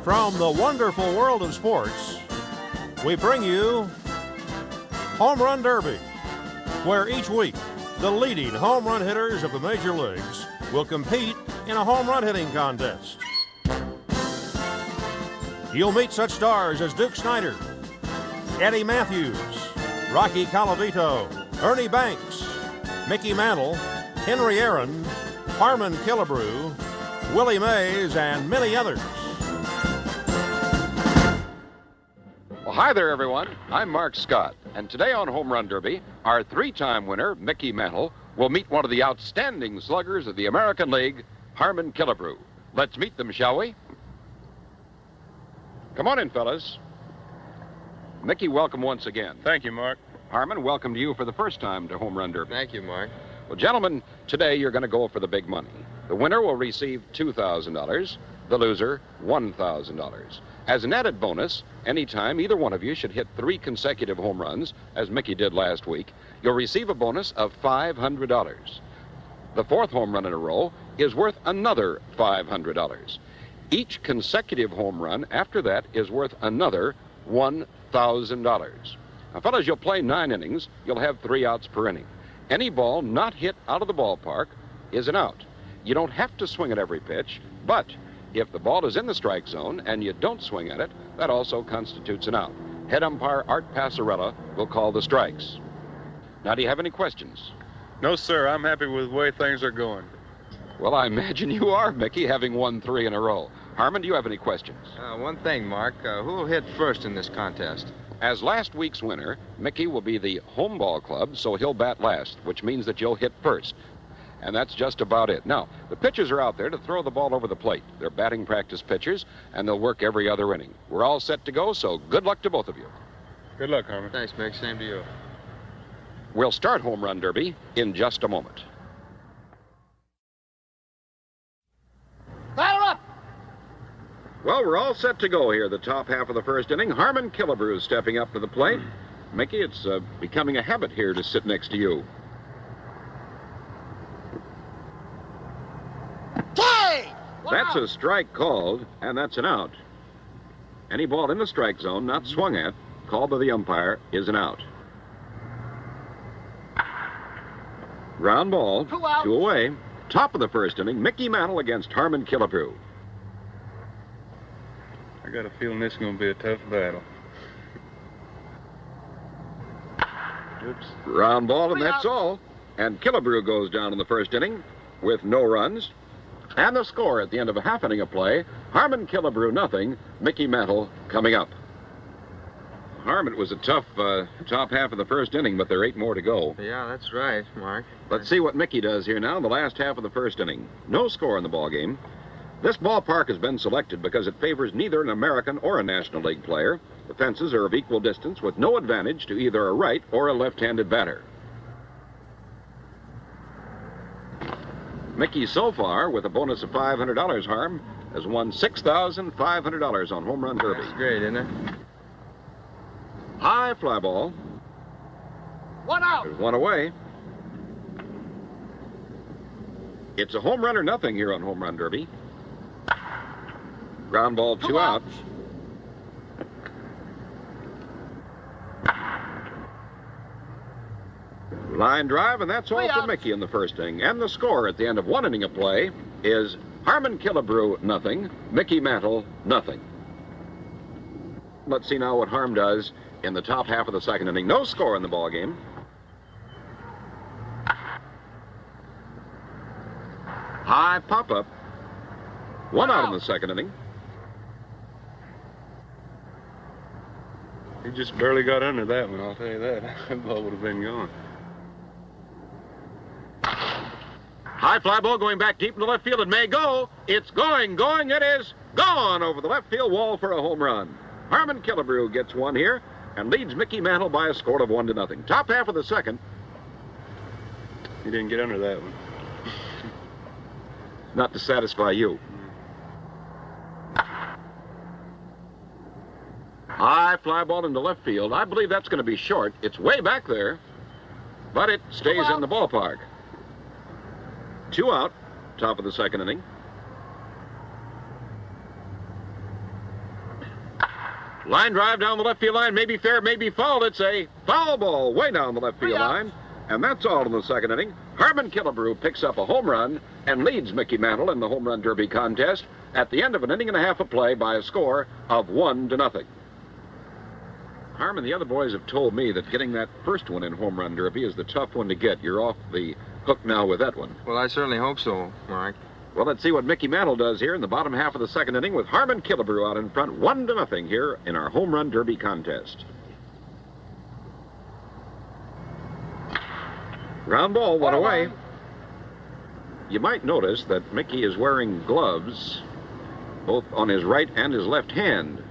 From the wonderful world of sports, we bring you Home Run Derby, where each week the leading home run hitters of the major leagues will compete in a home run hitting contest. You'll meet such stars as Duke Snider, Eddie Matthews, Rocky Colavito, Ernie Banks, Mickey Mantle, Henry Aaron, Harmon Killebrew, Willie Mays, and many others. Well, hi there, everyone. I'm Mark Scott, and today on Home Run Derby, our three-time winner, Mickey Mantle, will meet one of the outstanding sluggers of the American League, Harmon Killebrew. Let's meet them, shall we? Come on in, fellas. Mickey, welcome once again. Thank you, Mark. Harmon, welcome to you for the first time to Home Run Derby. Thank you, Mark. Well, gentlemen, today you're going to go for the big money. The winner will receive $2,000, the loser $1,000. As an added bonus, anytime either one of you should hit 3 consecutive home runs, as Mickey did last week, you'll receive a bonus of $500. The 4th home run in a row is worth another $500. Each consecutive home run after that is worth another $1,000. Now, fellas, you'll play 9 innings. You'll have 3 outs per inning. Any ball not hit out of the ballpark is an out. You don't have to swing at every pitch, but if the ball is in the strike zone and you don't swing at it, that also constitutes an out. Head umpire Art Passarella will call the strikes. Now, do you have any questions? No, sir. I'm happy with the way things are going. Well, I imagine you are, Mickey, having won 3 in a row. Harmon, do you have any questions? One thing, Mark. Who will hit first in this contest? As last week's winner, Mickey will be the home ball club, so he'll bat last, which means that you'll hit first. And that's just about it. Now, the pitchers are out there to throw the ball over the plate. They're batting practice pitchers, and they'll work every other inning. We're all set to go, so good luck to both of you. Good luck, Harmon. Thanks, Mick. Same to you. We'll start Home Run Derby in just a moment. Fire up! Well, we're all set to go here, the top half of the first inning. Harmon Killebrew is stepping up to the plate. Mickey, it's becoming a habit here to sit next to you. That's a strike called, and that's an out. Any ball in the strike zone not swung at, called by the umpire, is an out. Ground ball, 2 away. Top of the first inning, Mickey Mantle against Harmon Killebrew. I got a feeling this is going to be a tough battle. Oops. Ground ball, and that's all. And Killebrew goes down in the first inning with no runs. And the score at the end of a half inning of play, Harmon Killebrew nothing, Mickey Mantle coming up. Harmon, it was a tough top half of the first inning, but there are 8 more to go. Yeah, that's right, Mark. Let's see what Mickey does here now in the last half of the first inning. No score in the ball game. This ballpark has been selected because it favors neither an American or a National League player. The fences are of equal distance with no advantage to either a right or a left-handed batter. Mickey, so far, with a bonus of $500, Harm, has won $6,500 on Home Run Derby. That's great, isn't it? High fly ball. 1 out. There's 1 away. It's a home run or nothing here on Home Run Derby. Ground ball, 2 outs. Line drive, and that's all for Mickey in the first inning. And the score at the end of 1 inning of play is Harmon Killebrew nothing, Mickey Mantle nothing. Let's see now what Harm does in the top half of the second inning. No score in the ball game. High pop-up. 1 out in the second inning. He just barely got under that one, I'll tell you that. That ball would have been gone. High fly ball going back deep into left field. It may go. It's going. It is gone over the left field wall for a home run. Harmon Killebrew gets 1 here and leads Mickey Mantle by a score of 1-0. Top half of the second. He didn't get under that one. Not to satisfy you. High fly ball into left field. I believe that's going to be short. It's way back there, but it stays in the ballpark. 2 out, top of the second inning. Line drive down the left field line. Maybe fair, maybe foul. It's a foul ball way down the left field line. And that's all in the second inning. Harmon Killebrew picks up a home run and leads Mickey Mantle in the home run derby contest at the end of an inning and a half of play by a score of 1-0. Harmon, the other boys have told me that getting that first one in home run derby is the tough one to get. You're off the hook now with that one. Well, I certainly hope so, Mark. Well, let's see what Mickey Mantle does here in the bottom half of the second inning with Harmon Killebrew out in front 1-0 here in our home run derby contest. Ground ball, one away. You might notice that Mickey is wearing gloves both on his right and his left hand.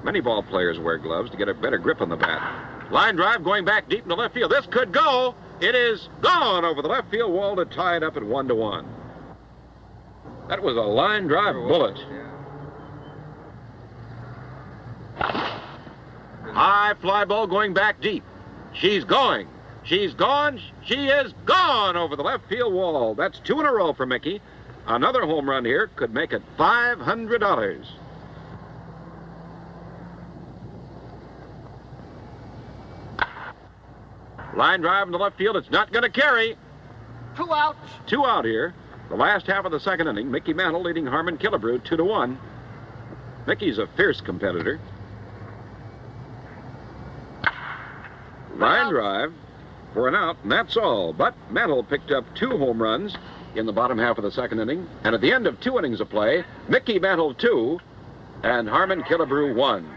Many ball players wear gloves to get a better grip on the bat. Line drive going back deep in the left field. This could go. It is gone over the left field wall to tie it up at 1-1. That was a line drive bullet. High fly ball going back deep. She's going. She's gone. She is gone over the left field wall. That's 2 in a row for Mickey. Another home run here could make it $500. Line drive in the left field. It's not going to carry. 2 outs. 2 out here. The last half of the second inning, Mickey Mantle leading Harmon Killebrew 2-1. Mickey's a fierce competitor. Line drive for an out, and that's all. But Mantle picked up 2 home runs in the bottom half of the second inning. And at the end of 2 innings of play, Mickey Mantle 2 and Harmon Killebrew 1.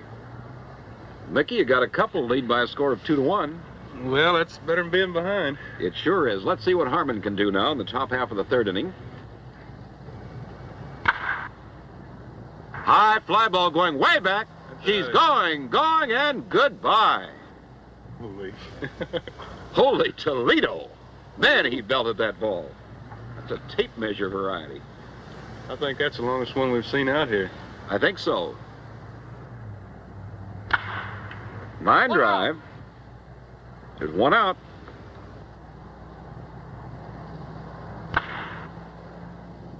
Mickey, you got a couple lead by a score of 2-1. Well, that's better than being behind. It sure is. Let's see what Harmon can do now in the top half of the third inning. High fly ball going way back. She's going, and goodbye. Holy. Holy Toledo. Man, he belted that ball. That's a tape measure variety. I think that's the longest one we've seen out here. I think so. Line drive. There's 1 out.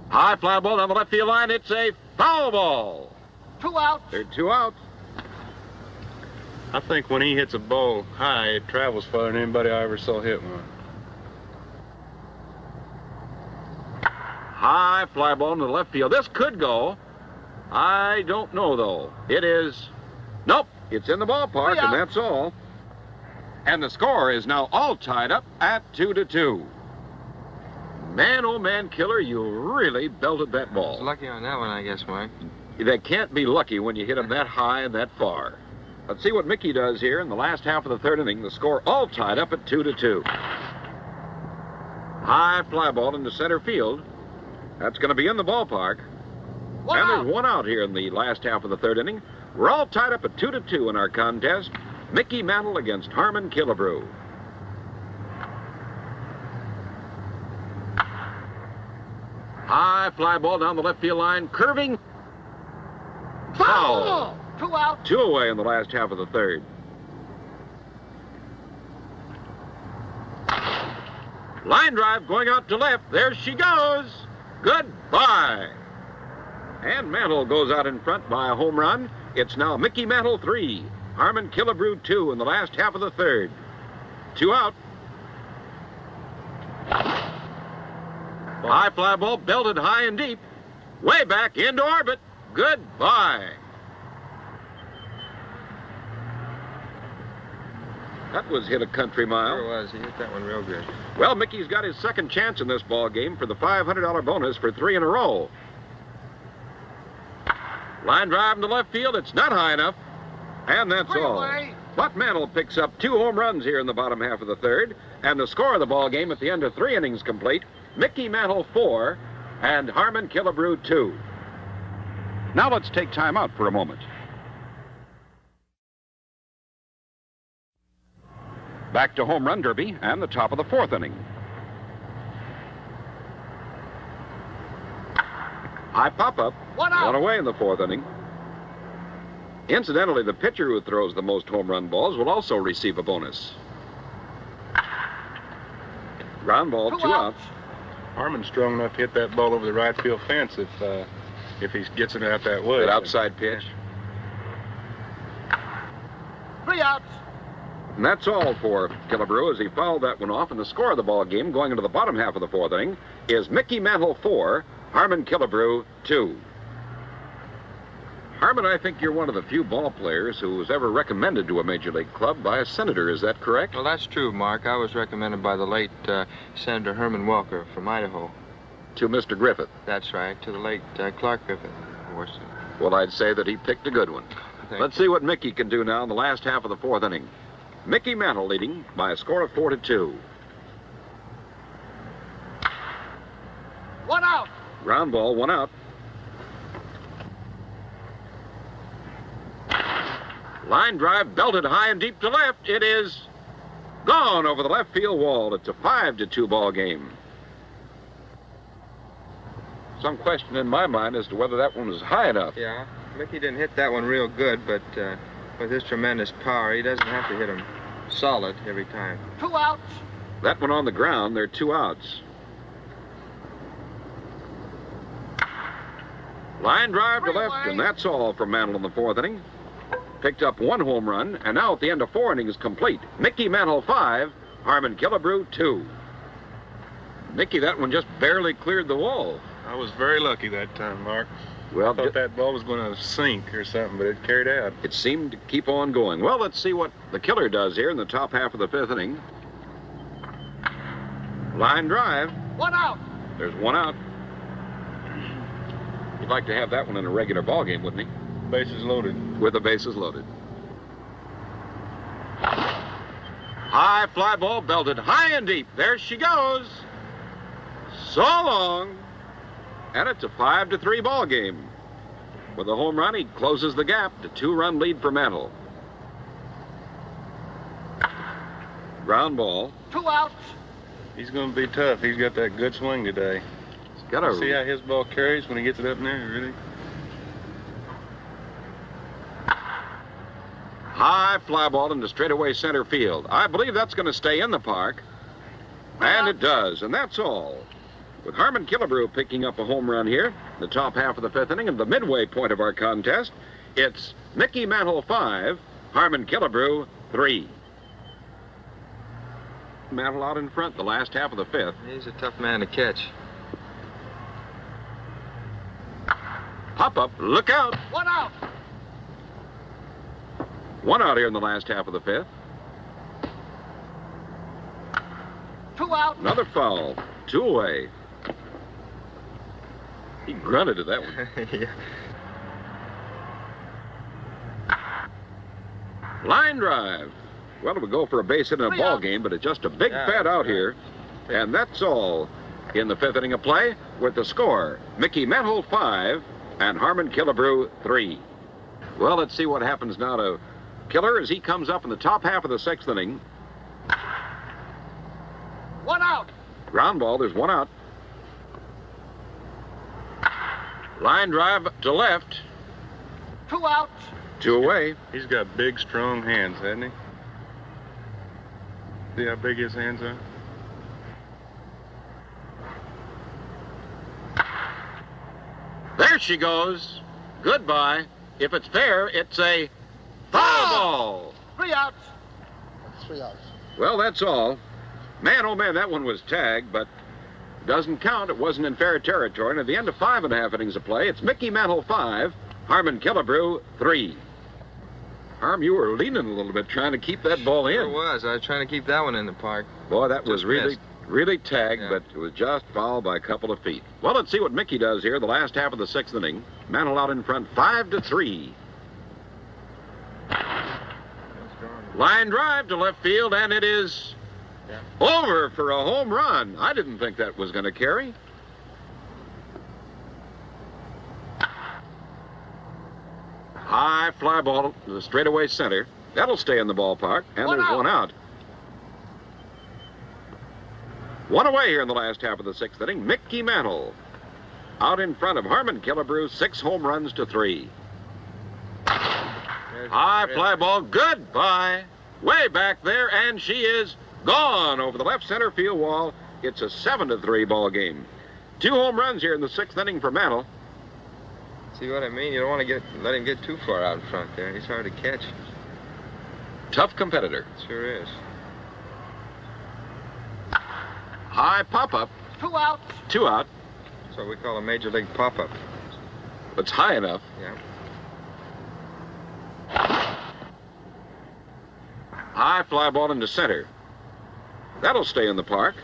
High fly ball down the left field line. It's a foul ball. 2 outs. There are 2 outs. I think when he hits a ball high, it travels farther than anybody I ever saw hit one. High fly ball into the left field. This could go. I don't know, though. It is... Nope. It's in the ballpark, and that's all. And the score is now all tied up at 2-2. Man, oh man, Killer, you really belted that ball. It's lucky on that one, I guess, Mike. That can't be lucky when you hit him that high and that far. Let's see what Mickey does here in the last half of the third inning. The score all tied up at 2-2. High fly ball into center field. That's going to be in the ballpark. And there's 1 out here in the last half of the third inning. We're all tied up at 2-2 in our contest. Mickey Mantle against Harmon Killebrew. High fly ball down the left field line, curving. Foul. 2 out. 2 away in the last half of the third. Line drive going out to left. There she goes. Goodbye. And Mantle goes out in front by a home run. It's now Mickey Mantle 3, Harmon Killebrew 2 in the last half of the third. 2 out. High fly ball belted high and deep. Way back into orbit. Goodbye. That was hit a country mile. Sure was. He hit that one real good. Well, Mickey's got his second chance in this ball game for the $500 bonus for 3 in a row. Line drive into left field. It's not high enough. And that's all. But Mantle picks up 2 home runs here in the bottom half of the third. And the score of the ball game at the end of 3 innings complete, Mickey Mantle 4 and Harmon Killebrew 2. Now let's take time out for a moment. Back to home run derby and the top of the 4th inning. High pop-up. 1 out. 1 away in the 4th inning. Incidentally, the pitcher who throws the most home run balls will also receive a bonus. Ground ball, 2 outs. Harmon's strong enough to hit that ball over the right field fence if he gets it out that way. That outside pitch. 3 outs. And that's all for Killebrew as he fouled that one off. And the score of the ball game going into the bottom half of the fourth inning is Mickey Mantle 4, Harmon Killebrew 2. Harmon, I think you're one of the few ball players who was ever recommended to a major league club by a senator. Is that correct? Well, that's true, Mark. I was recommended by the late Senator Herman Walker from Idaho. To Mr. Griffith. That's right, to the late Clark Griffith, of course. Well, I'd say that he picked a good one. Let's see what Mickey can do now in the last half of the fourth inning. Mickey Mantle leading by a score of 4-2. 1 out. Ground ball, 1 out. Line drive belted high and deep to left. It is gone over the left field wall. It's a 5-2 ball game. Some question in my mind as to whether that one was high enough. Yeah, Mickey didn't hit that one real good, but with his tremendous power, he doesn't have to hit him solid every time. 2 outs. That one on the ground, there are 2 outs. Line drive to left, and that's all from Mantle in the fourth inning. Picked up 1 home run, and now at the end of 4 innings complete. Mickey Mantle 5, Harmon Killebrew 2. Mickey, that one just barely cleared the wall. I was very lucky that time, Mark. Well, I thought that ball was going to sink or something, but it carried out. It seemed to keep on going. Well, let's see what the killer does here in the top half of the 5th inning. Line drive. 1 out. There's 1 out. He'd like to have that one in a regular ball game, wouldn't he? Bases loaded. With the bases loaded. High fly ball belted high and deep. There she goes. So long. And it's a 5-3 ball game. With a home run, he closes the gap to 2-run lead for Mantle. Ground ball. 2 outs. He's going to be tough. He's got that good swing today. He's got a... See how his ball carries when he gets it up in there, really? High fly ball into straightaway center field. I believe that's going to stay in the park. And it does, and that's all. With Harmon Killebrew picking up a home run here, the top half of the 5th inning, and the midway point of our contest, it's Mickey Mantle 5, Harmon Killebrew 3. Mantle out in front the last half of the 5th. He's a tough man to catch. Hop up, look out. 1 out. 1 out here in the last half of the 5th. 2 out. Another foul, 2 away. He grunted at that one. Yeah. Line drive. Well, it would go for a base hit in a 3 ball outs. game, but it's just a big fat out here. And that's all in the 5th inning of play with the score. Mickey Mantle 5 and Harmon Killebrew 3. Well, let's see what happens now to Killer as he comes up in the top half of the 6th inning. 1 out. Ground ball, there's 1 out. Line drive to left. 2 outs. 2 away. He's got big, strong hands, hasn't he? See how big his hands are? There she goes. Goodbye. If it's fair, it's a foul ball. 3 outs. 3 outs. Well, that's all. Man, oh man, that one was tagged, but doesn't count. It wasn't in fair territory. And at the end of 5.5 innings of play, it's Mickey Mantle 5, Harmon Killebrew 3. Harm, you were leaning a little bit trying to keep that ball in. Sure was. I was trying to keep that one in the park. Boy, that was Just really, missed. really tagged, Yeah. but it was just fouled by a couple of feet. Well, let's see what Mickey does here the last half of the 6th inning. Mantle out in front, 5-3. Line drive to left field, and it is over for a home run. I didn't think that was going to carry. High fly ball to the straightaway center. That'll stay in the ballpark, and there's 1 out. 1 away here in the last half of the 6th inning. Mickey Mantle out in front of Harmon Killebrew, 6 home runs to 3. High fly ball, goodbye. Way back there, and she is gone over the left center field wall. It's a 7-3 ball game. 2 home runs here in the 6th inning for Mantle. See what I mean? You don't want to let him get too far out in front there. He's hard to catch. tough competitor. Sure is. High pop-up. 2 outs. 2 out. That's what we call a major league pop-up. It's high enough. Yeah. High fly ball into center. That'll stay in the park.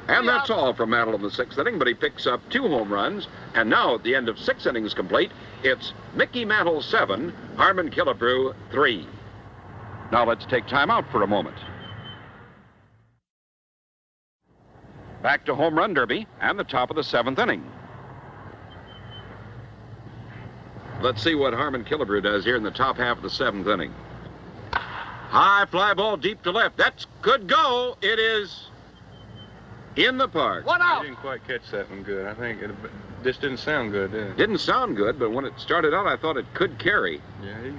And that's all from Mantle in the 6th inning, but he picks up 2 home runs. And now at the end of 6 innings complete, it's Mickey Mantle 7, Harmon Killebrew 3. Now let's take time out for a moment. Back to home run derby and the top of the 7th inning. Let's see what Harmon Killebrew does here in the top half of the 7th inning. High fly ball deep to left. That's good go. It is in the park. 1 I out. didn't quite catch that one good. I think it just didn't sound good, did it? Didn't sound good, but when it started out, I thought it could carry. Yeah,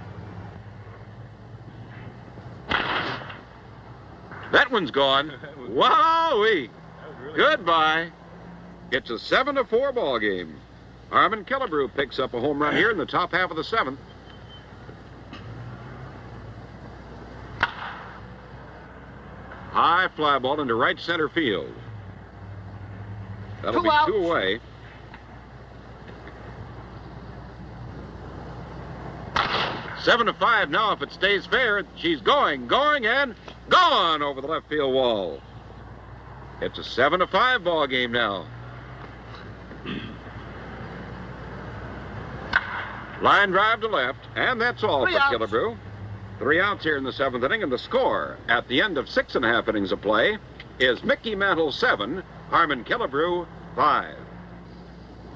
That one's gone. Wowee! really Goodbye. It's a 7-4 ball game. Harmon Killebrew picks up a home run here in the top half of the 7th. High fly ball into right center field. That'll 2 be outs. 2 away. Seven to 5 now. If it stays fair, she's going, and gone over the left field wall. It's a 7-5 ball game now. Line drive to left, and that's all 3 for outs. Killebrew. 3 outs here in the 7th inning, and the score at the end of 6.5 innings of play is Mickey Mantle 7, Harmon Killebrew 5.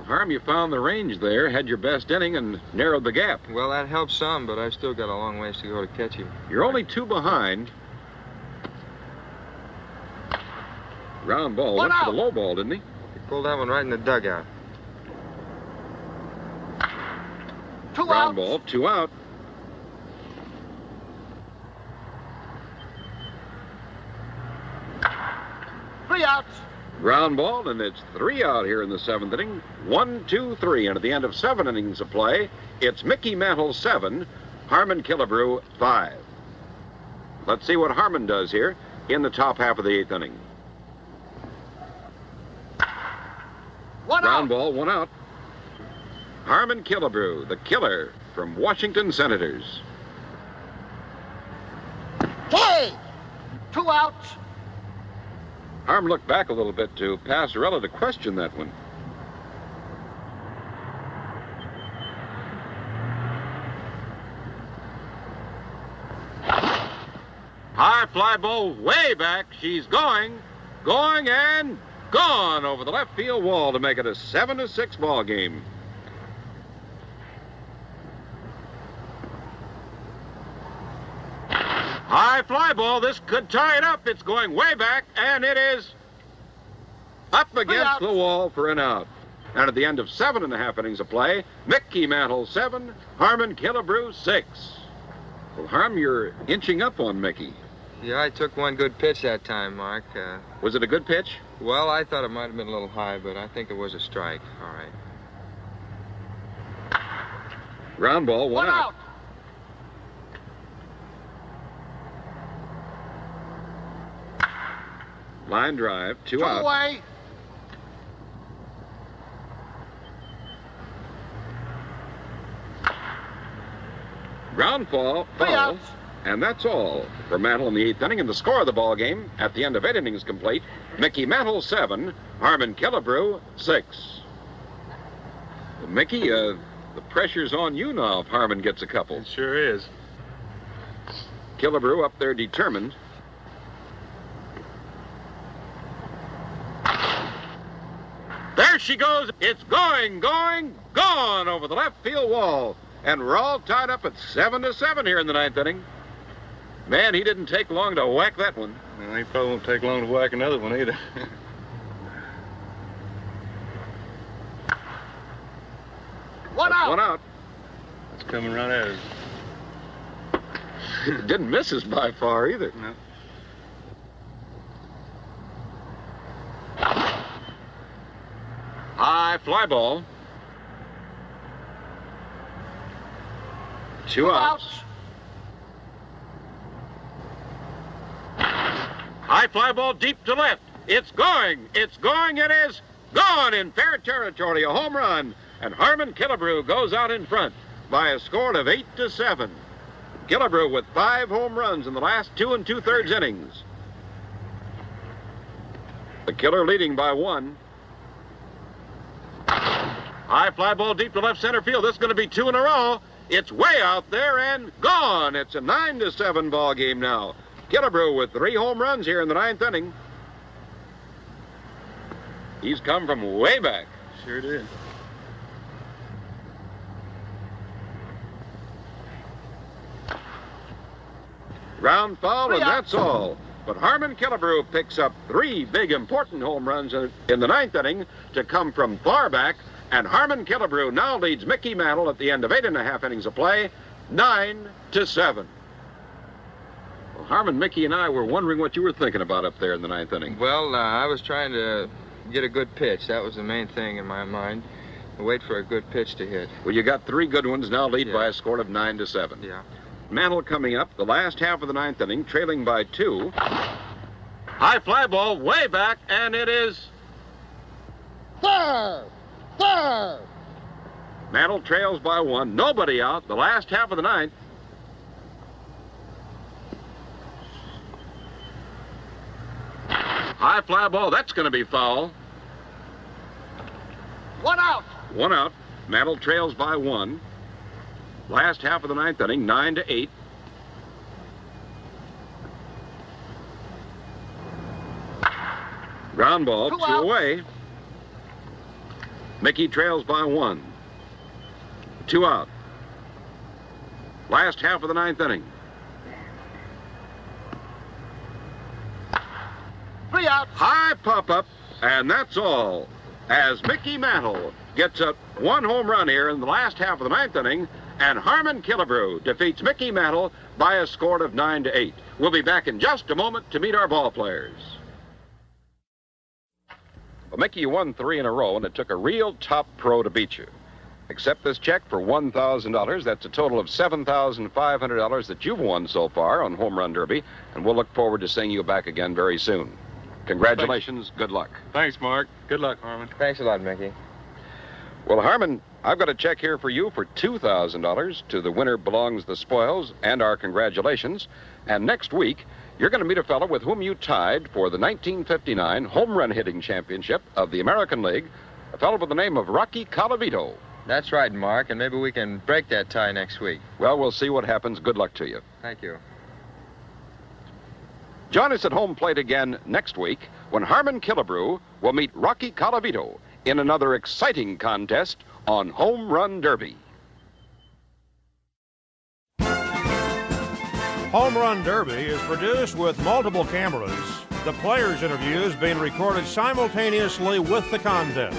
Harm, you found the range there, had your best inning, and narrowed the gap. Well, that helps some, but I've still got a long ways to go to catch him. You're only 2 behind. Ground ball. One Went for out. the low ball, didn't he? He pulled that one right in the dugout. 2 Ground outs. ball, 2 out. Three outs. Ground ball, and it's 3 out here in the 7th inning. 1, 2, 3, and at the end of 7 innings of play, it's Mickey Mantle 7, Harmon Killebrew 5. Let's see what Harmon does here in the top half of the 8th inning. 1 Ground out. ball, 1 out. Harmon Killebrew, the killer from Washington Senators. Play. 2 outs. Harm looked back a little bit to Passarella to question that one. High fly ball way back. She's going, and gone over the left field wall to make it a 7-6 ball game. High fly ball. This could tie it up. It's going way back, and it is up against the wall for an out. And at the end of 7.5 innings of play, Mickey Mantle 7, Harmon Killebrew 6. Well, Harm, you're inching up on Mickey. Yeah, I took one good pitch that time, Mark. Was it a good pitch? Well, I thought it might have been a little high, but I think it was a strike. All right. Ground ball, 1 out. Line drive, 2 out. Away. Ground fall, 3 foul, outs. and that's all for Mantle in the 8th inning. And the score of the ball game at the end of 8 innings complete, Mickey Mantle 7, Harmon Killebrew 6. Well, Mickey, the pressure's on you now if Harmon gets a couple. It sure is. Killebrew up there determined. There she goes. It's going, gone over the left field wall. And we're all tied up at 7-7 here in the 9th inning. Man, he didn't take long to whack that one. No, he probably won't take long to whack another one either. One out. 1 out. It's coming right at us. Didn't miss us by far either. No. High fly ball. 2 outs. High fly ball deep to left. It's going. It's going. It is gone in fair territory. A home run. And Harmon Killebrew goes out in front by a score of 8-7. Killebrew with 5 home runs in the last 2 2/3 innings. The Killer leading by 1. High fly ball deep to left center field. This is going to be 2 in a row. It's way out there and gone. It's a 9-7 ball game now. Killebrew with 3 home runs here in the 9th inning. He's come from way back. Sure did. Ground foul, and that's all. But Harmon Killebrew picks up 3 big important home runs in the 9th inning to come from far back. And Harmon Killebrew now leads Mickey Mantle at the end of 8.5 innings of play, 9-7. Well, Harmon, Mickey, and I were wondering what you were thinking about up there in the 9th inning. Well, I was trying to get a good pitch. That was the main thing in my mind. Wait for a good pitch to hit. Well, you got 3 good ones, now lead by a score of 9-7. Yeah. Mantle coming up, the last half of the 9th inning, trailing by 2. High fly ball way back, and it is... Third! Third! Mantle trails by 1, nobody out, the last half of the 9th. High fly ball, that's going to be foul. 1 out! 1 out. Mantle trails by 1. Last half of the 9th inning, 9-8. Ground ball, 2 away. Mickey trails by 1. 2 out. Last half of the 9th inning. 3 out! High pop-up, and that's all. As Mickey Mantle gets a 1 home run here in the last half of the 9th inning, and Harmon Killebrew defeats Mickey Mantle by a score of 9-8. We'll be back in just a moment to meet our ball players. Well, Mickey, you won 3 in a row, and it took a real top pro to beat you. Accept this check for $1,000. That's a total of $7,500 that you've won so far on Home Run Derby, and we'll look forward to seeing you back again very soon. Congratulations. Good luck. Thanks, Mark. Good luck, Harmon. Thanks a lot, Mickey. Well, Harmon, I've got a check here for you for $2,000. To the winner belongs the spoils and our congratulations. And next week, you're going to meet a fellow with whom you tied for the 1959 Home Run Hitting Championship of the American League, a fellow by the name of Rocky Colavito. That's right, Mark, and maybe we can break that tie next week. Well, we'll see what happens. Good luck to you. Thank you. Join us at home plate again next week when Harmon Killebrew will meet Rocky Colavito in another exciting contest on Home Run Derby. Home Run Derby is produced with multiple cameras, the players' interviews being recorded simultaneously with the contest.